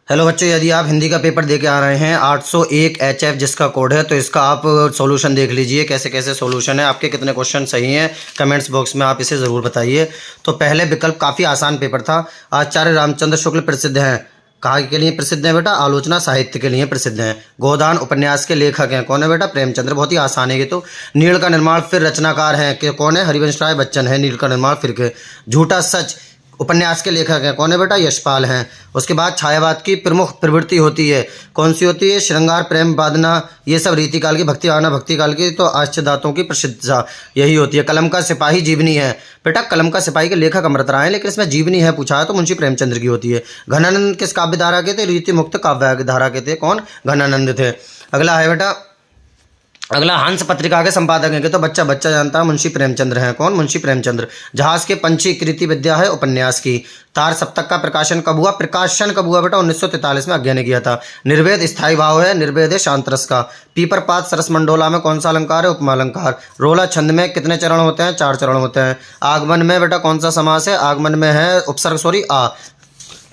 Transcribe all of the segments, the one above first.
Hello बच्चों, यदि आप हिंदी का पेपर दे के आ रहे हैं 801 HF जिसका कोड है, तो इसका आप सॉल्यूशन देख लीजिए कैसे कैसे सॉल्यूशन है, आपके कितने क्वेश्चन सही हैं कमेंट्स बॉक्स में आप इसे ज़रूर बताइए। तो पहले विकल्प काफ़ी आसान पेपर था। आचार्य रामचंद्र शुक्ल प्रसिद्ध हैं, कहाँ के लिए प्रसिद्ध हैं बेटा? आलोचना साहित्य के लिए प्रसिद्ध हैं। गोदान उपन्यास के लेखक हैं, कौन है बेटा? प्रेमचंद्र। बहुत ही आसान है ये तो। नील का निर्माण फिर रचनाकार हैं कि कौन है? हरिवंश राय बच्चन है नील का निर्माण फिर के। झूठा सच उपन्यास के लेखक हैं, कौन है बेटा? यशपाल हैं। उसके बाद छायावाद की प्रमुख प्रवृत्ति होती है, कौन सी होती है? श्रृंगार, प्रेम, वादना, ये सब रीतिकाल की, भक्ति भावना भक्ति काल की, तो आश्चर्यदातों की प्रसिद्धता यही होती है। कलम का सिपाही जीवनी है बेटा, कलम का सिपाही के लेखक अमृत राय हैं, लेकिन इसमें जीवनी है पूछा है तो मुंशी प्रेमचंद्र की होती है। घनानंद किस काव्य धारा के थे? रीति मुक्त काव्य धारा के थे, कौन? घनानंद थे। अगला है बेटा, अगला हंस पत्रिका के संपादक हैं कि तो बच्चा बच्चा जानता है, मुंशी प्रेमचंद्र हैं, कौन? मुंशी प्रेमचंद्र। जहाज के पंछी कृति विद्या है उपन्यास की। तार सप्तक का प्रकाशन कब हुआ? प्रकाशन कब हुआ बेटा? 1943 में आज्ञा ने किया था। निर्वेद स्थायी भाव है, निर्वेद है शांत रस का। पीपर पात सरस मंडोला में कौन सा अलंकार है? उपमा अलंकार। रोला छंद में कितने चरण होते हैं? 4 चरण होते हैं। आगमन में बेटा कौन सा समास है? आगमन में है उपसर्ग, सॉरी आ।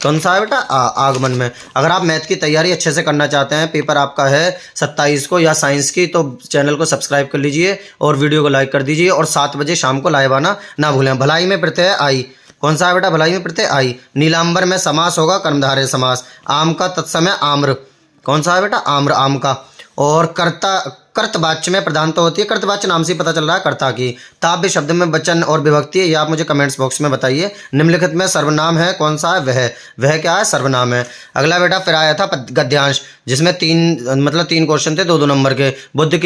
कौन सा है बेटा? आगमन में। अगर आप मैथ की तैयारी अच्छे से करना चाहते हैं, पेपर आपका है 27 को या साइंस की, तो चैनल को सब्सक्राइब कर लीजिए और वीडियो को लाइक कर दीजिए और 7 बजे शाम को लाइव आना ना भूलें। भलाई में प्रत्यय आई, कौन सा है बेटा? भलाई में प्रत्यय आई। नीलांबर में समास होगा कर्मधारय समास। आम का तत्समय आम्र, कौन सा है बेटा? आम्र, आम का। और कर्ता कर्तवाच्य में प्रधानता होती है, कर्तवाच्य नाम से पता चल रहा है कर्ता की। ताव्य शब्द में वचन और विभक्ति है, ये आप मुझे कमेंट्स बॉक्स में बताइए। निम्नलिखित में सर्वनाम है, कौन सा है? वह क्या है? सर्वनाम है। अगला बेटा फिर आया था गद्यांश, जिसमें 3 क्वेश्चन थे 2-2 नंबर के। बुद्ध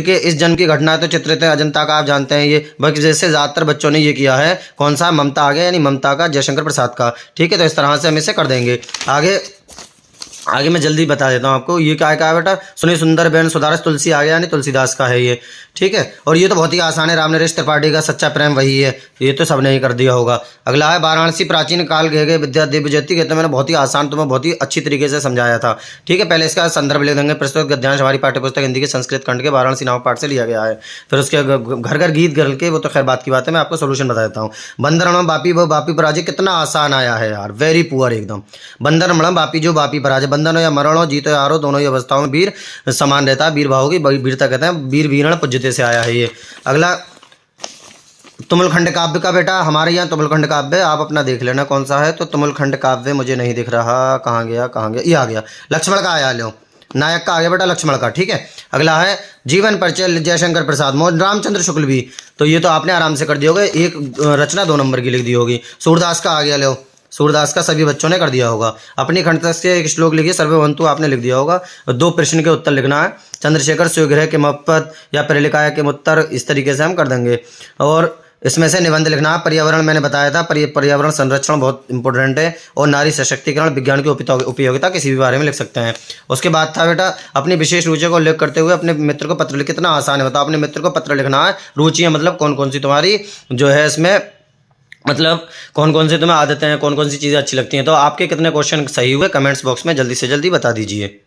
के इस जन्म की घटना तो चित्रित है अजंता का, आप जानते हैं ये, बल्कि जैसे ज़्यादातर बच्चों ने ये किया है। कौन सा? ममता आ गया, यानी ममता का, जयशंकर प्रसाद का। ठीक है, तो इस तरह से हम इसे कर देंगे। आगे मैं जल्दी बता देता हूँ आपको। ये क्या है बेटा? सुनी सुंदर बेन सुधारस तुलसी आ गया, यानी तुलसीदास का है ये। ठीक है, और ये तो बहुत ही आसान है, रामनरेश त्रिपाठी का सच्चा प्रेम वही है, ये तो सबने ही कर दिया होगा। अगला है वाराणसी प्राचीन काल गए विद्या दिव्य ज्योति, कहते हैं मैंने बहुत ही आसान तुम्हें बहुत ही अच्छी तरीके से समझाया था। ठीक है, पहले इसका संदर्भ ले देंगे। प्रस्तुत गद्यांश हमारी पाठ्यपुस्तक हिंदी के संस्कृत खंड के वाराणसी नामक पाठ से लिया गया है। फिर उसके घर घर गीत गल के, वो तो खैर बात की बात है, मैं आपको सोल्यूशन बता देता हूँ। बंदरमणम बापी वो बापी पराजय, कितना आसान आया है यार, वेरी पुअर एकदम। बंदरमणम बापी जो बापी पराजय, बंधन हो या मरण हो, जीतो या हारो, दोनों ही अवस्थाओं में वीर समान रहता है। वीर भाव की वीरता कहते हैं, वीर वीरण पूज्यते से आया है ये। अगला तुमुलखंड काव्य का बेटा, हमारे यहाँ तुमुलखंड काव्य आप अपना देख लेना कौन सा है। तो तुमुलखंड काव्य मुझे नहीं दिख रहा, कहाँ गया ये आ गया, लक्ष्मण का आया, लो नायक का आ गया बेटा, लक्ष्मण का। ठीक है, अगला है जीवन परिचय जयशंकर प्रसाद, मोहन रामचंद्र शुक्ल भी, तो ये तो आपने आराम से कर दिया होगा, एक रचना 2 नंबर की लिख दी होगी। सूरदास का आ गया, लो सूरदास का सभी बच्चों ने कर दिया होगा। अपनी खंड से एक श्लोक लिखिए, सर्ववंतु आपने लिख दिया होगा। 2 प्रश्न के उत्तर लिखना है। चंद्रशेखर सूर्यग्रह के मपद या परिलिकाया के उत्तर, इस तरीके से हम कर देंगे। और इसमें से निबंध लिखना है। पर्यावरण मैंने बताया था, पर्यावरण संरक्षण बहुत इंपॉर्टेंट है। और नारी सशक्तिकरण, विज्ञान की उपयोगिता, किसी भी बारे में लिख सकते हैं। उसके बाद था बेटा अपनी विशेष रुचि को उल्लेख करते हुए अपने मित्र को पत्र लिख, कितना आसान है बताओ। अपने मित्र को पत्र लिखना है। रुचियाँ मतलब कौन कौन सी तुम्हारी जो है इसमें, मतलब कौन कौन सी तुम्हें आदतें हैं, कौन कौन सी चीज़ें अच्छी लगती हैं। तो आपके कितने क्वेश्चन सही हुए कमेंट्स बॉक्स में जल्दी से जल्दी बता दीजिए।